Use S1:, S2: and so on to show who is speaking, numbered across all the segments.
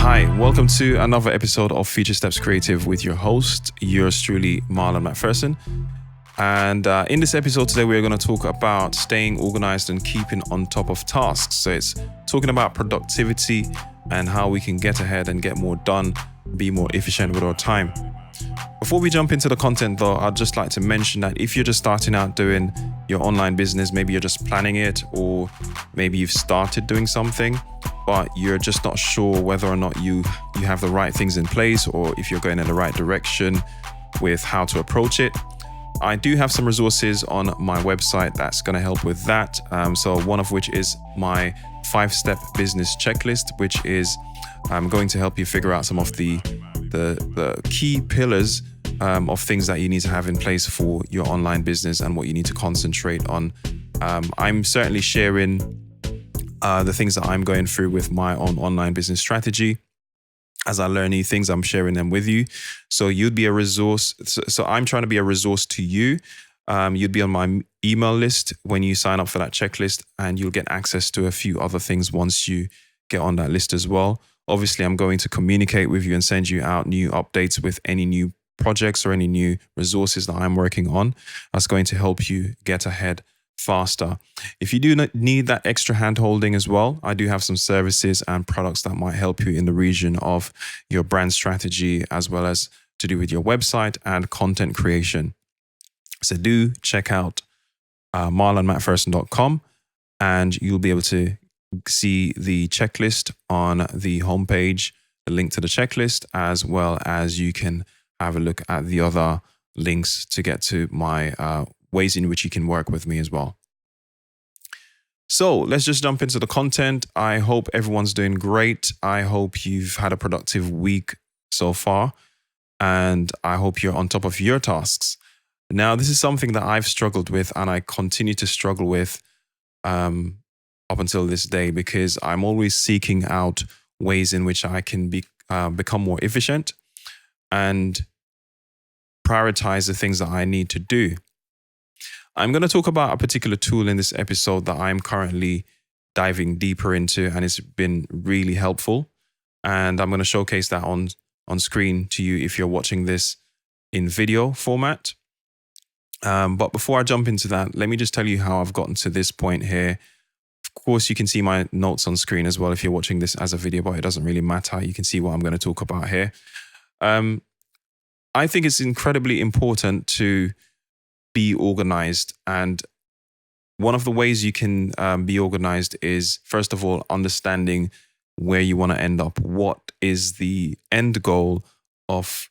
S1: Hi, welcome to another episode of Future Steps Creative with your host, yours truly, Marlon McPherson. And in this episode today, we're going to talk about staying organized and keeping on top of tasks. So it's talking about productivity and how we can get ahead and get more done, be more efficient with our time. Before we jump into the content though, I'd just like to mention that if you're just starting out doing your online business, maybe you're just planning it, or maybe you've started doing something, but you're just not sure whether or not you have the right things in place, or if you're going in the right direction with how to approach it. I do have some resources on my website that's going to help with that. So one of which is my 5-step business checklist, which is going to help you figure out some of the key pillars of things that you need to have in place for your online business and what you need to concentrate on. I'm certainly sharing the things that I'm going through with my own online business strategy. As I learn new things, I'm sharing them with you. So you'd be a resource. So I'm trying to be a resource to you. You'd be on my email list when you sign up for that checklist, and you'll get access to a few other things once you get on that list as well. Obviously, I'm going to communicate with you and send you out new updates with any new projects or any new resources that I'm working on. That's going to help you get ahead faster. If you do need that extra hand holding as well, I do have some services and products that might help you in the region of your brand strategy, as well as to do with your website and content creation. So do check out marlonmcpherson.com, and you'll be able to see the checklist on the homepage, the link to the checklist, as well as you can have a look at the other links to get to my ways in which you can work with me as well. So let's just jump into the content. I hope everyone's doing great. I hope you've had a productive week so far, and I hope you're on top of your tasks. Now, this is something that I've struggled with, and I continue to struggle with up until this day, because I'm always seeking out ways in which I can become more efficient and prioritize the things that I need to do. I'm going to talk about a particular tool in this episode that I'm currently diving deeper into, and it's been really helpful. And I'm going to showcase that on screen to you if you're watching this in video format. But before I jump into that, let me just tell you how I've gotten to this point here. Of course, you can see my notes on screen as well if you're watching this as a video, but it doesn't really matter. You can see what I'm going to talk about here. I think it's incredibly important to be organized. And one of the ways you can be organized is, first of all, understanding where you want to end up. What is the end goal of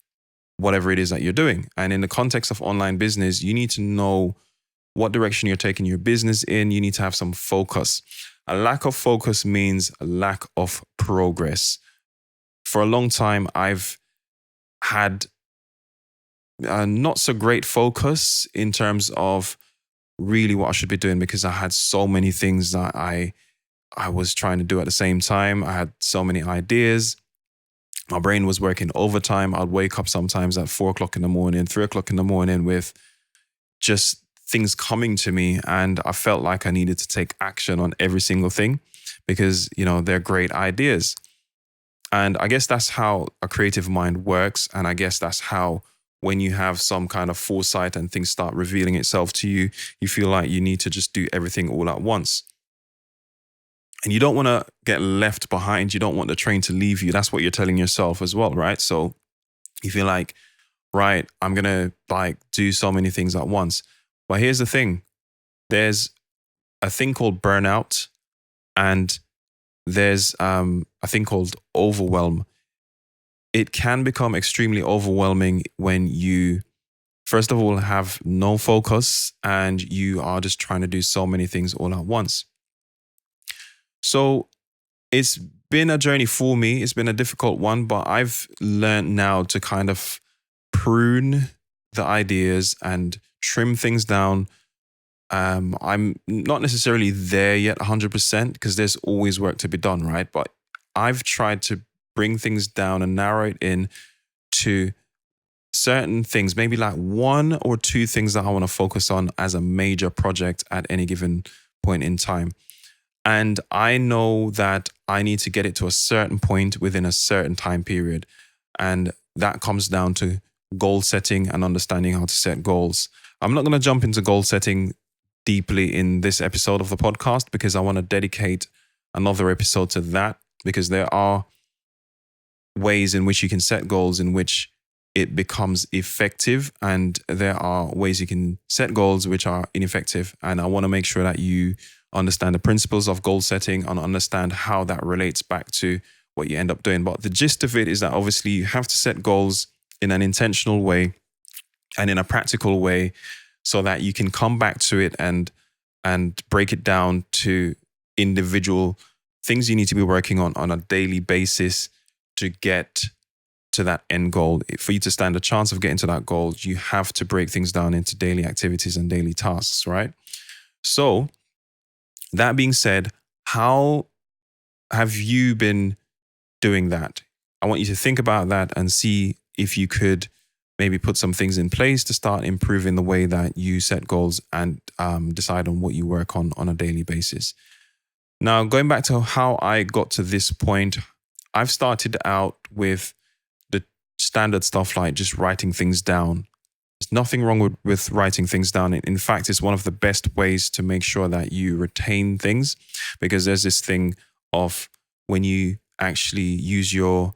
S1: whatever it is that you're doing? And in the context of online business, you need to know what direction you're taking your business in. You need to have some focus. A lack of focus means a lack of progress. For a long time, I've had not so great focus in terms of really what I should be doing, because I had so many things that I was trying to do at the same time. I had so many ideas. My brain was working overtime. I'd wake up sometimes at 4 o'clock in the morning, 3 o'clock in the morning with just things coming to me. And I felt like I needed to take action on every single thing because, they're great ideas. And I guess that's how a creative mind works. And I guess that's how, when you have some kind of foresight and things start revealing itself to you, you feel like you need to just do everything all at once. And you don't want to get left behind. You don't want the train to leave you. That's what you're telling yourself as well, right? So you feel like, right, I'm going to do so many things at once. But here's the thing. There's a thing called burnout, and there's a thing called overwhelm. It can become extremely overwhelming when you, first of all, have no focus and you are just trying to do so many things all at once. So it's been a journey for me. It's been a difficult one, but I've learned now to kind of prune the ideas and trim things down. I'm not necessarily there yet 100% because there's always work to be done, right? But I've tried to bring things down and narrow it in to certain things, maybe like 1 or 2 things that I want to focus on as a major project at any given point in time. And I know that I need to get it to a certain point within a certain time period. And that comes down to goal setting and understanding how to set goals. I'm not going to jump into goal setting deeply in this episode of the podcast because I want to dedicate another episode to that, because there are ways in which you can set goals in which it becomes effective, and there are ways you can set goals which are ineffective. And I want to make sure that you understand the principles of goal setting and understand how that relates back to what you end up doing. But the gist of it is that obviously you have to set goals in an intentional way and in a practical way so that you can come back to it and break it down to individual things you need to be working on a daily basis to get to that end goal. For you to stand a chance of getting to that goal, you have to break things down into daily activities and daily tasks, right? So that being said, how have you been doing that? I want you to think about that and see if you could maybe put some things in place to start improving the way that you set goals and decide on what you work on a daily basis. Now, going back to how I got to this point, I've started out with the standard stuff like just writing things down. There's nothing wrong with writing things down. In fact, it's one of the best ways to make sure that you retain things, because there's this thing of when you actually use your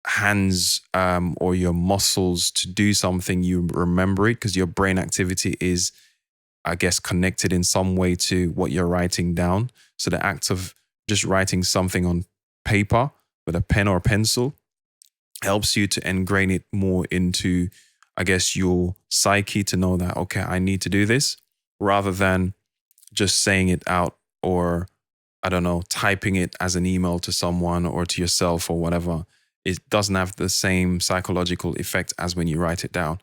S1: hands or your muscles to do something, you remember it because your brain activity is, I guess, connected in some way to what you're writing down. So the act of just writing something on paper with a pen or a pencil helps you to ingrain it more into, I guess, your psyche to know that, okay, I need to do this, rather than just saying it out or, I don't know, typing it as an email to someone or to yourself or whatever. It doesn't have the same psychological effect as when you write it down.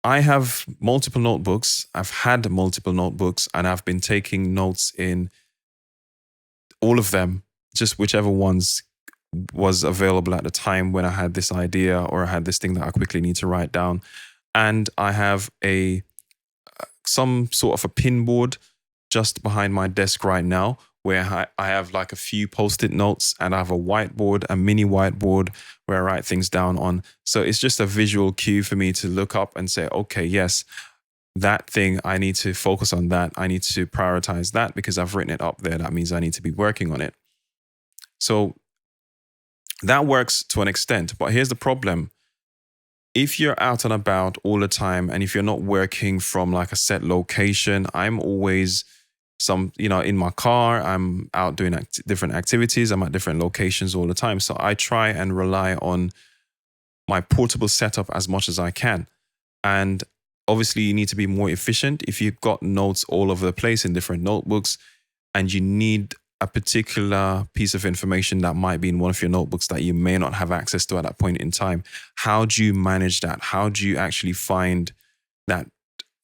S1: I have multiple notebooks. I've had multiple notebooks, and I've been taking notes in all of them, just whichever ones was available at the time when I had this idea or I had this thing that I quickly need to write down. And I have some sort of a pin board just behind my desk right now, where I have like a few post-it notes, and I have a whiteboard, a mini whiteboard where I write things down on. So it's just a visual cue for me to look up and say, okay, yes, that thing, I need to focus on that. I need to prioritize that because I've written it up there. That means I need to be working on it. So that works to an extent. But here's the problem. If you're out and about all the time, and if you're not working from like a set location, I'm always in my car, I'm out doing different activities. I'm at different locations all the time. So I try and rely on my portable setup as much as I can. And obviously you need to be more efficient. If you've got notes all over the place in different notebooks and you need a particular piece of information that might be in one of your notebooks that you may not have access to at that point in time, how do you manage that? How do you actually find that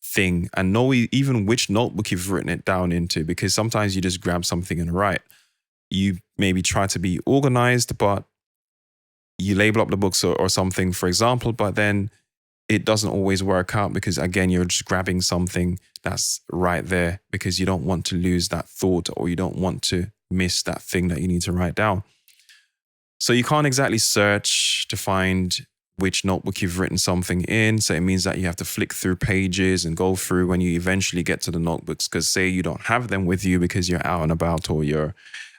S1: thing and know even which notebook you've written it down into? Because sometimes you just grab something and write. You maybe try to be organized, but you label up the books or something, for example, but then it doesn't always work out because, again, you're just grabbing something that's right there because you don't want to lose that thought or you don't want to miss that thing that you need to write down. So you can't exactly search to find which notebook you've written something in. So it means that you have to flick through pages and go through when you eventually get to the notebooks, because say you don't have them with you because you're out and about or you're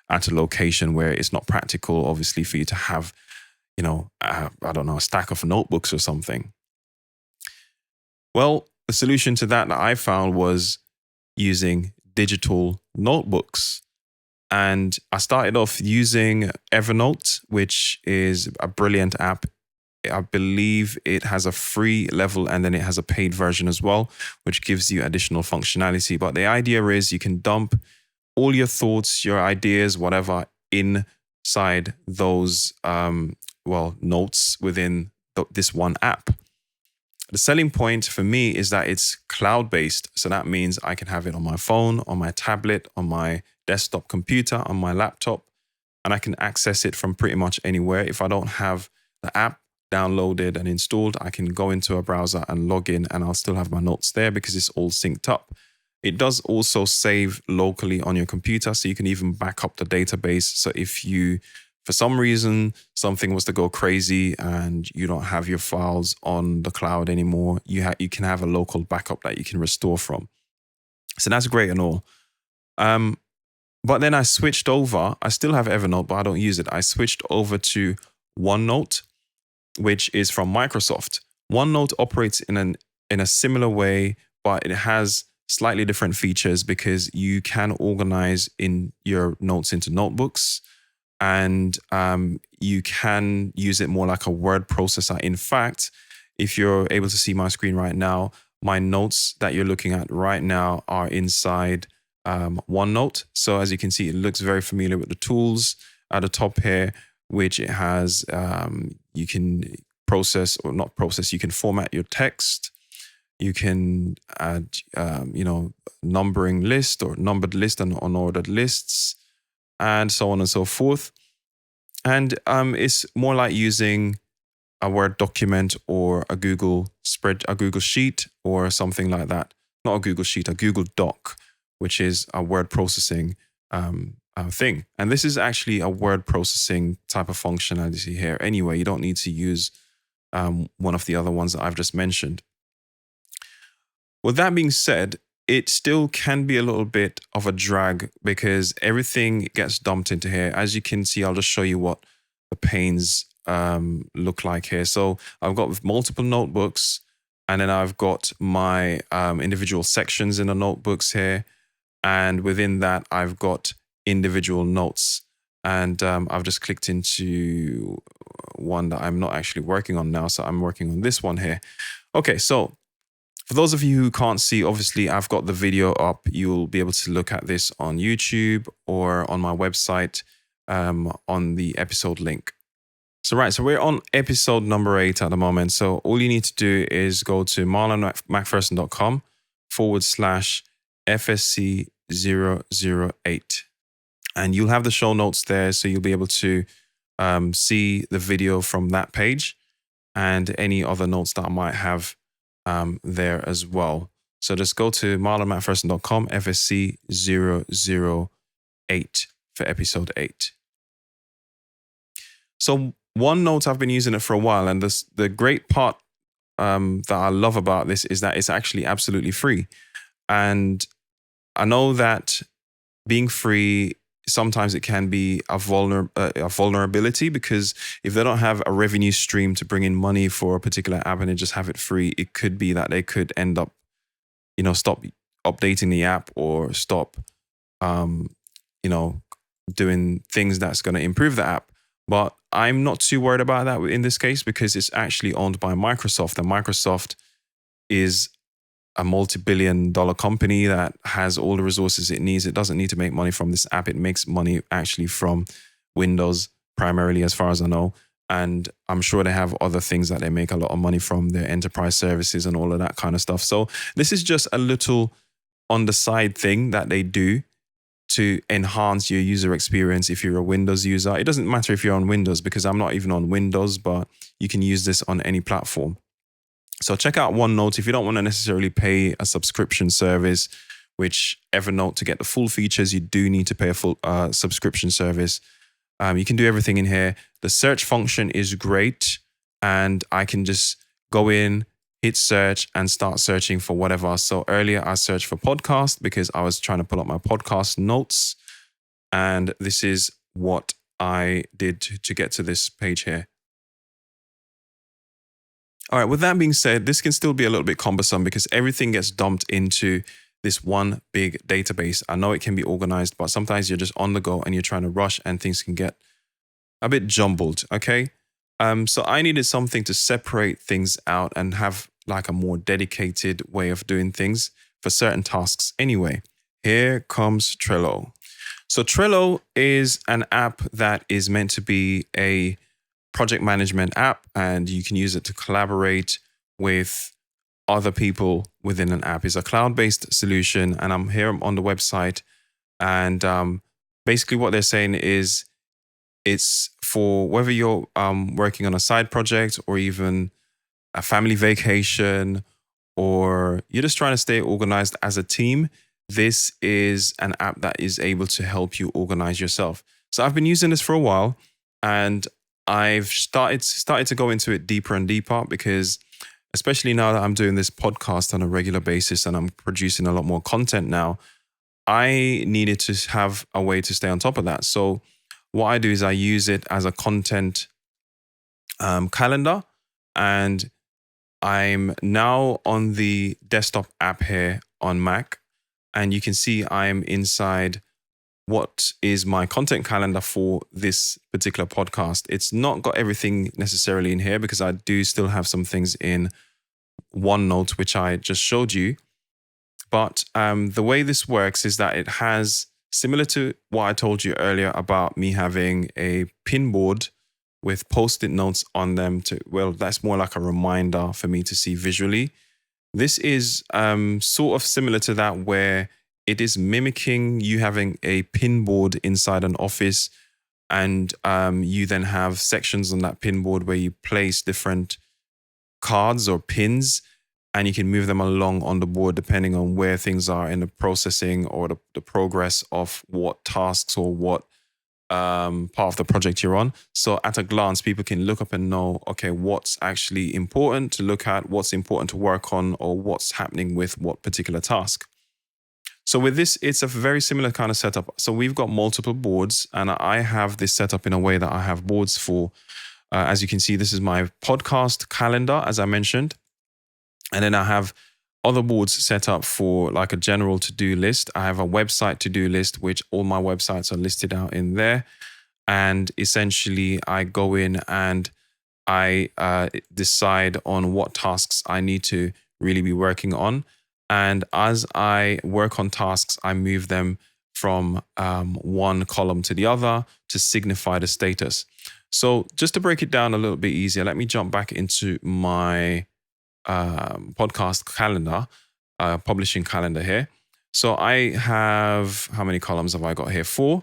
S1: at a location where it's not practical, obviously, for you to have, a stack of notebooks or something. Well, the solution to that I found was using digital notebooks. And I started off using Evernote, which is a brilliant app. I believe it has a free level and then it has a paid version as well, which gives you additional functionality. But the idea is you can dump all your thoughts, your ideas, whatever, inside those notes within this one app. The selling point for me is that it's cloud-based. So that means I can have it on my phone, on my tablet, on my desktop computer, on my laptop, and I can access it from pretty much anywhere. If I don't have the app downloaded and installed, I can go into a browser and log in and I'll still have my notes there because it's all synced up. It does also save locally on your computer, so you can even back up the database. So if you, for some reason, something was to go crazy and you don't have your files on the cloud anymore, you can have a local backup that you can restore from. So that's great and all. But then I switched over. I still have Evernote, but I don't use it. I switched over to OneNote, which is from Microsoft. OneNote operates in a similar way, but it has slightly different features because you can organize in your notes into notebooks, and you can use it more like a word processor. In fact, if you're able to see my screen right now, my notes that you're looking at right now are inside OneNote. So as you can see, it looks very familiar with the tools at the top here, which it has. You can process or not process. You can format your text. You can add, numbering list or numbered list and unordered lists, and so on and so forth. And it's more like using a Word document or a Google Sheet or something like that. Not a Google Sheet, a Google Doc, which is a word processing thing. And this is actually a word processing type of functionality here. Anyway, you don't need to use one of the other ones that I've just mentioned. With that being said, it still can be a little bit of a drag because everything gets dumped into here. As you can see, I'll just show you what the panes look like here. So I've got multiple notebooks, and then I've got my individual sections in the notebooks here. And within that, I've got individual notes. And I've just clicked into one that I'm not actually working on now. So I'm working on this one here. Okay, so for those of you who can't see, obviously, I've got the video up. You'll be able to look at this on YouTube or on my website on the episode link. So we're on episode number 8 at the moment. So all you need to do is go to marlonmcpherson.com/FSC008. And you'll have the show notes there. So you'll be able to see the video from that page and any other notes that I might have there as well. So just go to marlonmcpherson.com/FSC008 for episode 8. So OneNote, I've been using it for a while, and the great part that I love about this is that it's actually absolutely free. And I know that being free, sometimes it can be a vulnerability, because if they don't have a revenue stream to bring in money for a particular app and they just have it free, it could be that they could end up, stop updating the app or stop, doing things that's going to improve the app. But I'm not too worried about that in this case because it's actually owned by Microsoft, and Microsoft is a multi-billion-dollar company that has all the resources it needs. It doesn't need to make money from this app. It makes money actually from Windows primarily, as far as I know. And I'm sure they have other things that they make a lot of money from, their enterprise services and all of that kind of stuff. So this is just a little on the side thing that they do to enhance your user experience if you're a Windows user. It doesn't matter if you're on Windows, because I'm not even on Windows, but you can use this on any platform. So check out OneNote if you don't want to necessarily pay a subscription service, which Evernote, to get the full features, you do need to pay a full subscription service. You can do everything in here. The search function is great, and I can just go in, hit search, and start searching for whatever. So earlier I searched for podcast because I was trying to pull up my podcast notes, and this is what I did to get to this page here. All right, with that being said, this can still be a little bit cumbersome because everything gets dumped into this one big database. I know it can be organized, but sometimes you're just on the go and you're trying to rush and things can get a bit jumbled, okay? So I needed something to separate things out and have like a more dedicated way of doing things for certain tasks. Anyway, here comes Trello. So Trello is an app that is meant to be a project management app, and you can use it to collaborate with other people within an app. It's a cloud-based solution, and I'm here on the website, and basically what they're saying is it's for whether you're working on a side project or even a family vacation, or you're just trying to stay organized as a team. this is an app that is able to help you organize yourself. So I've been using this for a while, and I've started to go into it deeper and deeper, because especially now that I'm doing this podcast on a regular basis and I'm producing a lot more content now, I needed to have a way to stay on top of that. So what I do is I use it as a content calendar, and I'm now on the desktop app here on Mac, and you can see I'm inside what is my content calendar for this particular podcast. It's not got everything necessarily in here because I do still have some things in OneNote, which I just showed you. But the way this works is that it has, similar to what I told you earlier about me having a pin board with post-it notes on them that's more like a reminder for me to see visually. This is sort of similar to that, where it is mimicking you having a pin board inside an office, and you then have sections on that pin board where you place different cards or pins, and you can move them along on the board depending on where things are in the processing or the progress of what tasks or what part of the project you're on. So at a glance, people can look up and know, okay, what's actually important to look at, what's important to work on, or what's happening with what particular task. So with this, it's a very similar kind of setup. So we've got multiple boards, and I have this set up in a way that I have boards for, as you can see, this is my podcast calendar, as I mentioned. And then I have other boards set up for like a general to-do list. I have a website to-do list, which all my websites are listed out in there. And essentially, I go in and I decide on what tasks I need to really be working on. And as I work on tasks, I move them from one column to the other to signify the status. So just to break it down a little bit easier, let me jump back into my podcast calendar, publishing calendar here. So I have, how many columns have I got here? 4.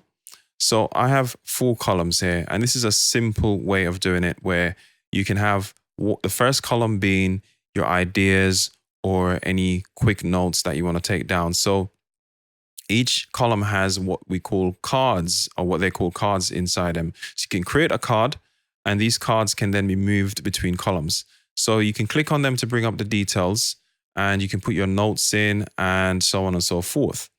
S1: So I have 4 columns here, and this is a simple way of doing it where you can have the first column being your ideas or any quick notes that you want to take down. So each column has what we call cards, or what they call cards inside them. So you can create a card, and these cards can then be moved between columns. So you can click on them to bring up the details, and you can put your notes in and so on and so forth.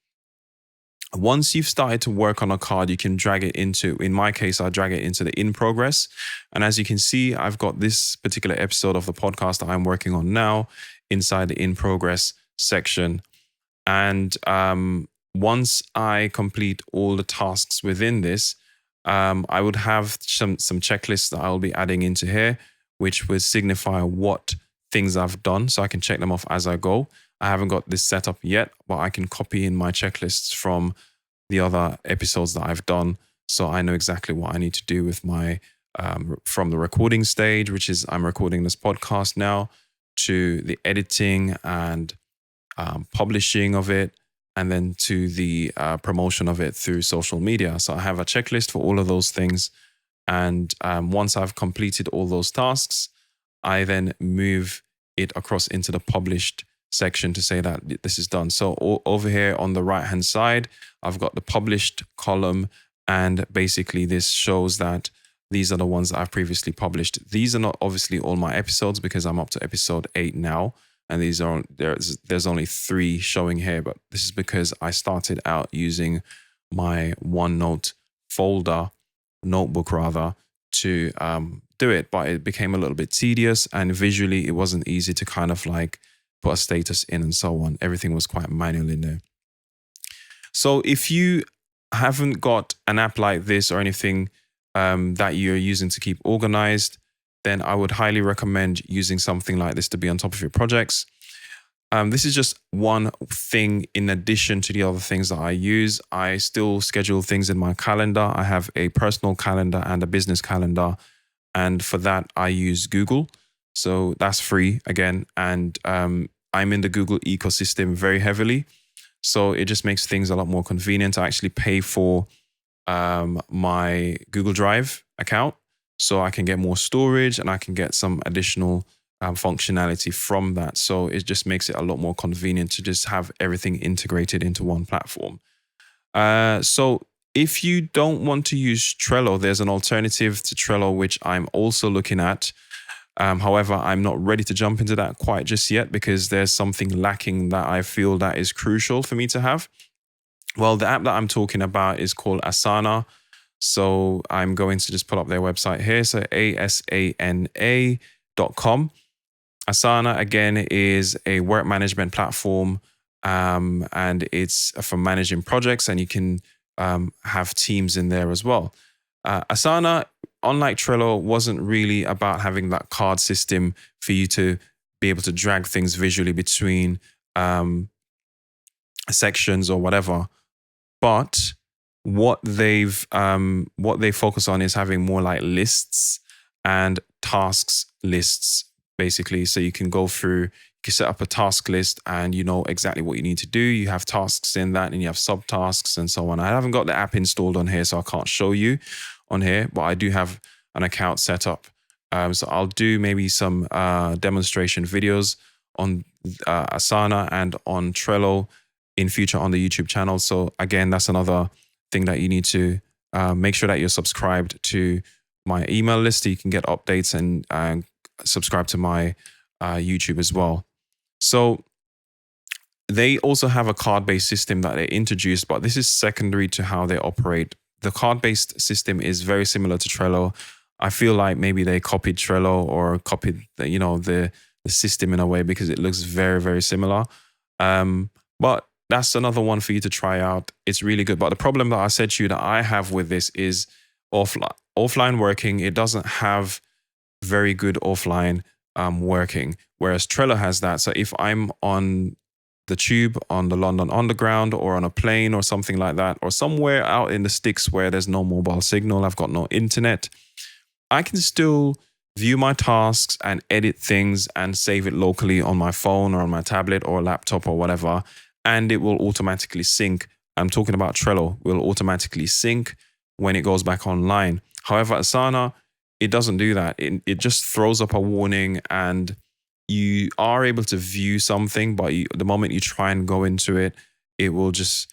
S1: Once you've started to work on a card, you can drag it into, in my case, I drag it into the in progress. And as you can see, I've got this particular episode of the podcast that I'm working on now inside the in progress section. And once I complete all the tasks within this, I would have some checklists that I'll be adding into here, which would signify what things I've done, so I can check them off as I go. I haven't got this set up yet, but I can copy in my checklists from the other episodes that I've done, so I know exactly what I need to do with my, from the recording stage, which is I'm recording this podcast now, to the editing and publishing of it, and then to the promotion of it through social media. So I have a checklist for all of those things. And once I've completed all those tasks, I then move it across into the published section to say that this is done. So over here on the right-hand side, I've got the published column, and basically this shows that these are the ones that I've previously published. These are not obviously all my episodes because I'm up to episode 8 now, and these are there's only 3 showing here, but this is because I started out using my OneNote folder, notebook rather, to do it, but it became a little bit tedious, and visually it wasn't easy to kind of like put a status in and so on. Everything was quite manual in there. So if you haven't got an app like this or anything that you're using to keep organized, then I would highly recommend using something like this to be on top of your projects. This is just one thing in addition to the other things that I use. I still schedule things in my calendar. I have a personal calendar and a business calendar. And for that, I use Google. So that's free again. And I'm in the Google ecosystem very heavily. So it just makes things a lot more convenient. I actually pay for my Google Drive account, so I can get more storage and I can get some additional functionality from that. So it just makes it a lot more convenient to just have everything integrated into one platform. So if you don't want to use Trello, there's an alternative to Trello, which I'm also looking at. However, I'm not ready to jump into that quite just yet because there's something lacking that I feel that is crucial for me to have. Well, the app that I'm talking about is called Asana. So I'm going to just pull up their website here. So asana.com. Asana, again, is a work management platform, and it's for managing projects, and you can have teams in there as well. Asana, unlike Trello, wasn't really about having that card system for you to be able to drag things visually between sections or whatever. But what they focus on is having more like lists and tasks lists, basically. So you can go through, you can set up a task list and you know exactly what you need to do. You have tasks in that and you have subtasks and so on. I haven't got the app installed on here, so I can't show you on here, but I do have an account set up. So I'll do maybe some demonstration videos on Asana and on Trello in future on the YouTube channel. So again, that's another thing that you need to make sure that you're subscribed to my email list so you can get updates and subscribe to my YouTube as well. So they also have a card-based system that they introduced, but this is secondary to how they operate. The card-based system is very similar to Trello. I feel like maybe they copied Trello or copied the system in a way because it looks very, very similar. But that's another one for you to try out. It's really good. But the problem that I said to you that I have with this is offline working. It doesn't have very good offline working, whereas Trello has that. So if I'm on the tube, on the London Underground, or on a plane or something like that, or somewhere out in the sticks where there's no mobile signal, I've got no internet, I can still view my tasks and edit things and save it locally on my phone or on my tablet or laptop or whatever, and it will automatically sync. I'm talking about Trello, will automatically sync when it goes back online. However, Asana, it doesn't do that. It just throws up a warning and you are able to view something, but the moment you try and go into it, it will just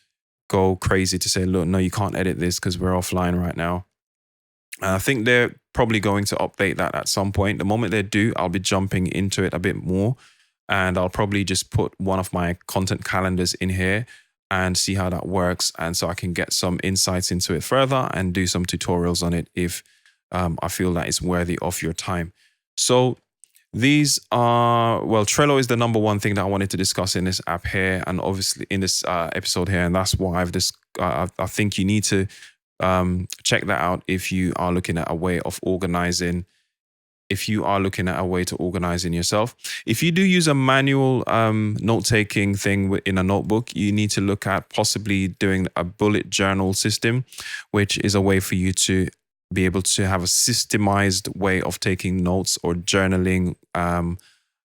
S1: go crazy to say, look, no, you can't edit this because we're offline right now. I think they're probably going to update that at some point. The moment they do, I'll be jumping into it a bit more. And I'll probably just put one of my content calendars in here and see how that works. And so I can get some insights into it further and do some tutorials on it if I feel that it's worthy of your time. So these are, well, Trello is the number one thing that I wanted to discuss in this app here, and obviously in this episode here. And that's why I think you need to check that out if you are looking at a way of organizing. If you are looking at a way to organize in yourself. If you do use a manual note-taking thing in a notebook, you need to look at possibly doing a bullet journal system, which is a way for you to be able to have a systemized way of taking notes or journaling,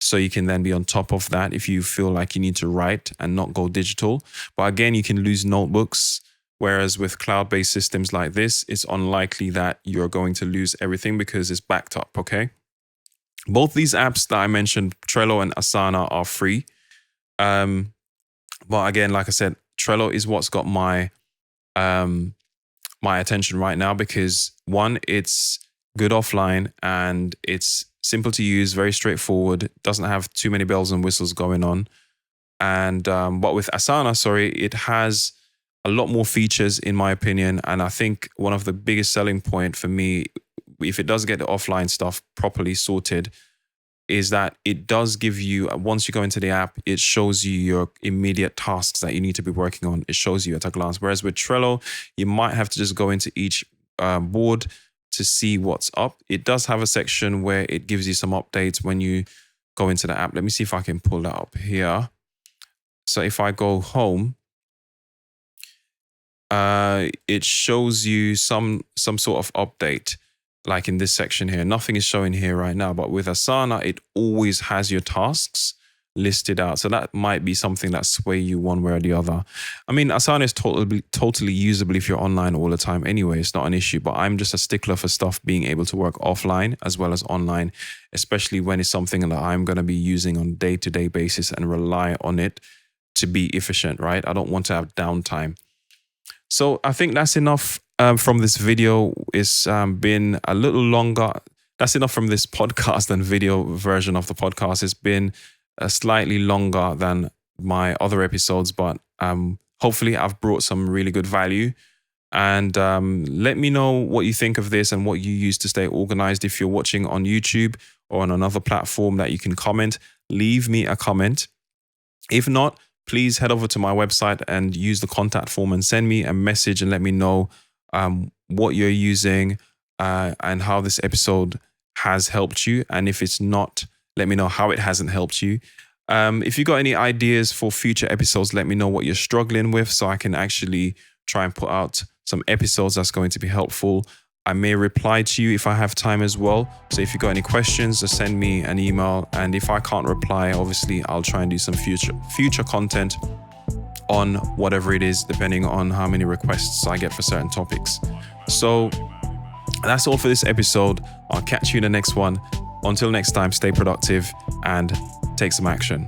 S1: so you can then be on top of that if you feel like you need to write and not go digital. But again, you can lose notebooks. Whereas with cloud-based systems like this, it's unlikely that you're going to lose everything because it's backed up, okay? Both these apps that I mentioned, Trello and Asana, are free. But again, like I said, Trello is what's got my attention right now because one, it's good offline and it's simple to use, very straightforward, doesn't have too many bells and whistles going on. And but with Asana, it has a lot more features in my opinion. And I think one of the biggest selling point for me, if it does get the offline stuff properly sorted, is that it does give you, once you go into the app, it shows you your immediate tasks that you need to be working on. It shows you at a glance. Whereas with Trello, you might have to just go into each board to see what's up. It does have a section where it gives you some updates when you go into the app. Let me see if I can pull that up here. So if I go home, it shows you some sort of update, like in this section here. Nothing is showing here right now, but with Asana, it always has your tasks listed out. So that might be something that sway you one way or the other. I mean, Asana is totally usable if you're online all the time anyway. It's not an issue, but I'm just a stickler for stuff being able to work offline as well as online, especially when it's something that I'm going to be using on a day-to-day basis and rely on it to be efficient, right? I don't want to have downtime. So I think that's enough from this video. It's been a little longer. That's enough from this podcast and video version of the podcast. It's been slightly longer than my other episodes, but hopefully I've brought some really good value. And let me know what you think of this and what you use to stay organized. If you're watching on YouTube or on another platform that you can comment, leave me a comment. If not, please head over to my website and use the contact form and send me a message and let me know what you're using and how this episode has helped you. And if it's not, let me know how it hasn't helped you. If you got any ideas for future episodes, let me know what you're struggling with so I can actually try and put out some episodes that's going to be helpful. I may reply to you if I have time as well. So if you got any questions, just send me an email. And if I can't reply, obviously I'll try and do some future content on whatever it is, depending on how many requests I get for certain topics. So that's all for this episode. I'll catch you in the next one. Until next time, stay productive and take some action.